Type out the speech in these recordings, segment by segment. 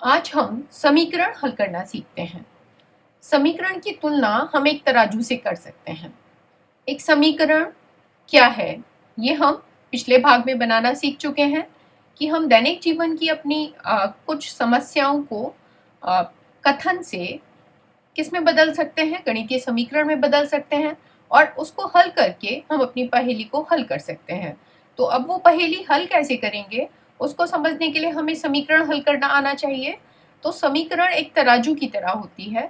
आज हम समीकरण हल करना सीखते हैं। समीकरण की तुलना हम एक तराजू से कर सकते हैं। एक समीकरण क्या है, ये हम पिछले भाग में बनाना सीख चुके हैं कि हम दैनिक जीवन की अपनी कुछ समस्याओं को अ, कथन से किस में बदल सकते हैं, गणितीय समीकरण में बदल सकते हैं और उसको हल करके हम अपनी पहेली को हल कर सकते हैं। तो अब वो पहेली हल कैसे करेंगे, उसको समझने के लिए हमें समीकरण हल करना आना चाहिए। तो समीकरण एक तराजू की तरह होती है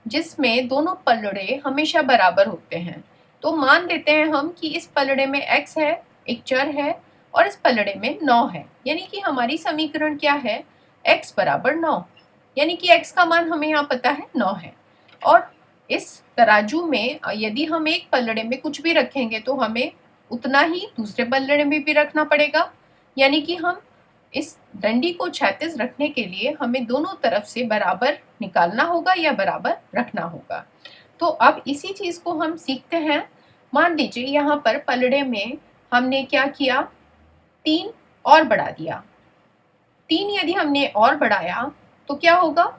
जिसमें दोनों पलड़े हमेशा बराबर होते हैं। तो मान लेते हैं हम कि इस पलड़े में x है, एक चर है, और इस पलड़े में 9 है, यानी कि हमारी समीकरण क्या है, x बराबर 9, यानी कि x का मान हमें यहाँ पता है 9 है। और इस तराजू में यदि हम एक पलड़े में कुछ भी रखेंगे तो हमें उतना ही दूसरे पलड़े में भी रखना पड़ेगा, यानी कि हम इस डंडी को क्षैतिज रखने के लिए हमें दोनों तरफ से बराबर निकालना होगा या बराबर रखना होगा। तो अब इसी चीज को हम सीखते हैं। मान लीजिए यहाँ पर पलड़े में हमने क्या किया, 3 और बढ़ा दिया। 3 यदि हमने और बढ़ाया तो क्या होगा,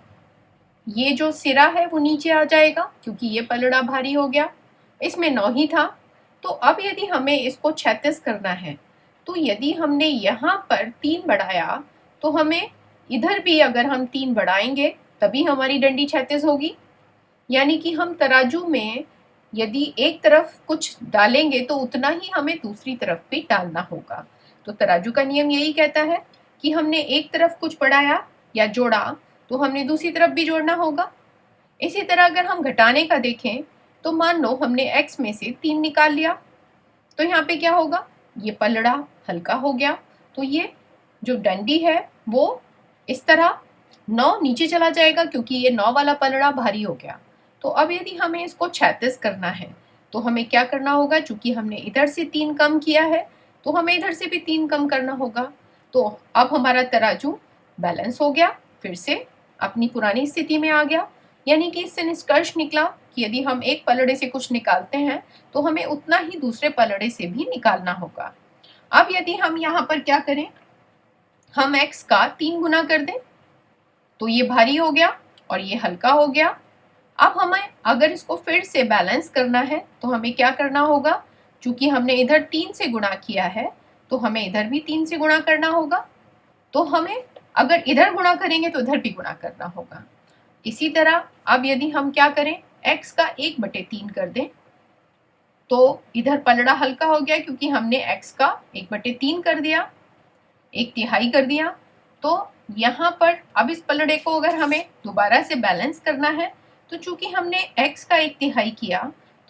ये जो सिरा है वो नीचे आ जाएगा क्योंकि ये पलड़ा भारी हो गया। इसमें 9 ही था। तो अब यदि हमें इसको 36 करना है तो यदि हमने यहाँ पर 3 बढ़ाया तो हमें इधर भी अगर हम 3 बढ़ाएंगे तभी हमारी डंडी 36 होगी। यानी कि हम तराजू में यदि एक तरफ कुछ डालेंगे तो उतना ही हमें दूसरी तरफ भी डालना होगा। तो तराजू का नियम यही कहता है कि हमने एक तरफ कुछ बढ़ाया या जोड़ा तो हमने दूसरी तरफ भी जोड़ना होगा। इसी तरह अगर हम घटाने का देखें तो मान लो हमने x में से 3 निकाल लिया तो यहाँ पे क्या होगा, ये पलड़ा हल्का हो गया। तो ये जो डंडी है वो इस तरह 9 नीचे चला जाएगा क्योंकि ये 9 वाला पलड़ा भारी हो गया। तो अब यदि हमें इसको 36 करना है तो हमें क्या करना होगा, चूंकि हमने इधर से 3 कम किया है तो हमें इधर से भी 3 कम करना होगा। तो अब हमारा तराजू बैलेंस हो गया, फिर से अपनी पुरानी स्थिति में आ गया। यानी कि इससे निष्कर्ष निकला कि यदि हम एक पलड़े से कुछ निकालते हैं तो हमें उतना ही दूसरे पलड़े से भी निकालना होगा। अब यदि हम यहाँ पर क्या करें, हम x का 3 गुना कर दें तो ये भारी हो गया और ये हल्का हो गया। अब हमें अगर इसको फिर से बैलेंस करना है तो हमें क्या करना होगा, चूंकि हमने इधर 3 से गुणा किया है तो हमें इधर भी 3 से गुणा करना होगा। तो हमें अगर इधर गुणा करेंगे तो इधर भी गुणा करना होगा। इसी तरह अब यदि हम क्या करें, x का 1/3 कर दें तो इधर पलड़ा हल्का हो गया क्योंकि हमने x का 1/3 कर दिया, 1/3 कर दिया। तो यहाँ पर अब इस पलड़े को अगर हमें दोबारा से बैलेंस करना है तो चूंकि हमने x का 1/3 किया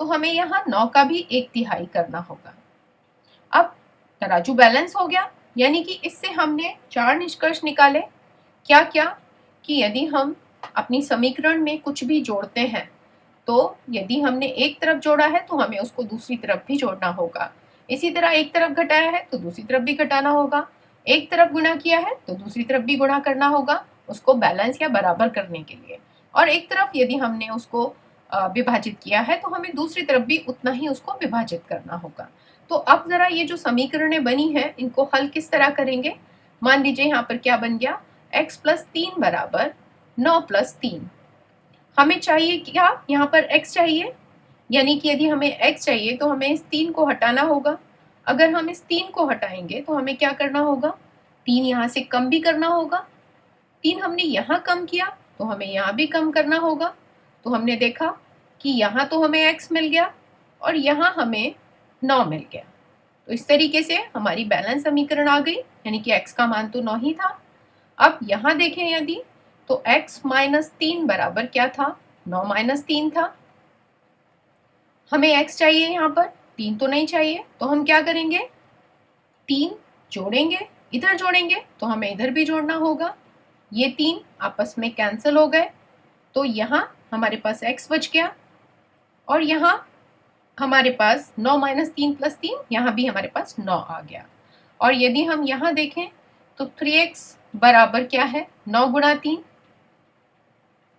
तो हमें यहाँ 9 का भी 1/3 करना होगा। अब तराजू बैलेंस हो गया, यानी कि इससे हमने 4 निष्कर्ष निकाले। क्या क्या, कि यदि हम अपनी समीकरण में कुछ भी जोड़ते हैं तो यदि हमने एक तरफ जोड़ा है तो हमें उसको दूसरी तरफ भी जोड़ना होगा। इसी तरह एक तरफ घटाया है तो दूसरी तरफ भी घटाना होगा। एक तरफ गुणा किया है तो दूसरी तरफ भी गुणा करना होगा उसको बैलेंस या बराबर करने के लिए। और एक तरफ यदि हमने उसको विभाजित किया है तो हमें दूसरी तरफ भी उतना ही उसको विभाजित करना होगा। तो अब जरा ये जो समीकरणें बनी है इनको हल किस तरह करेंगे। मान लीजिए यहाँ पर क्या बन गया, x + 3 बराबर 9 + 3। हमें चाहिए क्या, यहाँ पर x चाहिए, यानी कि यदि हमें x चाहिए तो हमें इस 3 को हटाना होगा। अगर हम इस 3 को हटाएंगे तो हमें क्या करना होगा, 3 यहाँ से कम भी करना होगा। 3 हमने यहाँ कम किया तो हमें यहाँ भी कम करना होगा। तो हमने देखा कि यहाँ तो हमें x मिल गया और यहाँ हमें 9 मिल गया। तो इस तरीके से हमारी बैलेंस समीकरण आ गई, यानी कि x का मान तो 9 ही था। अब यहाँ देखें यदि, तो x - 3 बराबर क्या था, 9 - 3 था। हमें x चाहिए, यहाँ पर 3 तो नहीं चाहिए, तो हम क्या करेंगे, 3 जोड़ेंगे, इधर जोड़ेंगे तो हमें इधर भी जोड़ना होगा। ये 3 आपस में कैंसिल हो गए तो यहाँ हमारे पास x बच गया और यहाँ हमारे पास 9 - 3 + 3, यहाँ भी हमारे पास 9 आ गया। और यदि हम यहाँ देखें तो 3x बराबर क्या है, 9 × 3।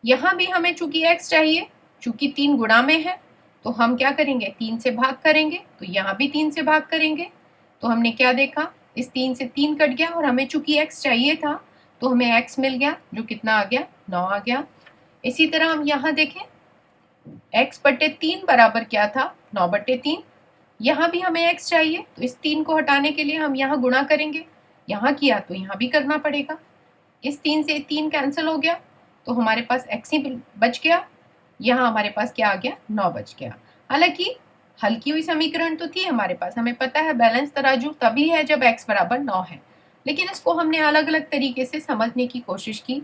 यहाँ भी हमें चूंकि x चाहिए, चूंकि 3 गुणा में है तो हम क्या करेंगे, 3 से भाग करेंगे, तो यहाँ भी 3 से भाग करेंगे। तो हमने क्या देखा, इस 3 से 3 कट गया और हमें चूंकि x चाहिए था तो हमें x मिल गया, जो कितना आ गया, 9 आ गया। इसी तरह हम यहाँ देखें, x/3 बराबर क्या था, 9/3। यहाँ भी हमें x चाहिए, तो इस 3 को हटाने के लिए हम यहाँ गुणा करेंगे। यहाँ किया तो यहाँ भी करना पड़ेगा। इस 3 से 3 कैंसिल हो गया, तो हमारे पास x ही बच गया। यहाँ हमारे पास क्या आ गया, 9 बच गया। हालांकि हल्की हुई समीकरण तो थी हमारे पास, हमें पता है बैलेंस तराजू तभी है जब x बराबर 9 है, लेकिन इसको हमने अलग अलग तरीके से समझने की कोशिश की।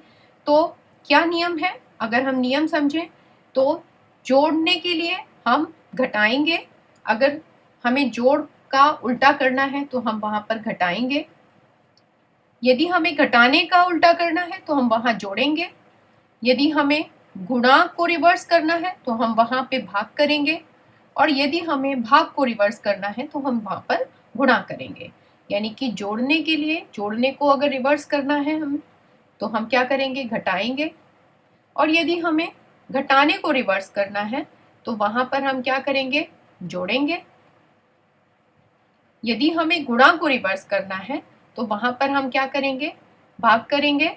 तो क्या नियम है, अगर हम नियम समझें तो जोड़ने के लिए हम घटाएंगे, अगर हमें जोड़ का उल्टा करना है तो हम वहां पर घटाएंगे, यदि हमें घटाने का उल्टा करना है तो हम वहां जोड़ेंगे, यदि हमें गुणा को रिवर्स करना है तो हम वहां पे भाग करेंगे, और यदि हमें भाग को रिवर्स करना है तो हम वहां पर गुणा करेंगे। यानी कि जोड़ने के लिए, जोड़ने को अगर रिवर्स करना है हम, तो हम क्या करेंगे, घटाएंगे, और यदि हमें घटाने को रिवर्स करना है तो वहां पर हम क्या करेंगे, जोड़ेंगे। यदि हमें गुणा को रिवर्स करना है तो वहां पर हम क्या करेंगे, भाग करेंगे,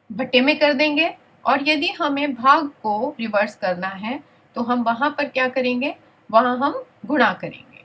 भट्टे में कर देंगे, और यदि हमें भाग को रिवर्स करना है तो हम वहां पर क्या करेंगे, वहां हम गुणा करेंगे।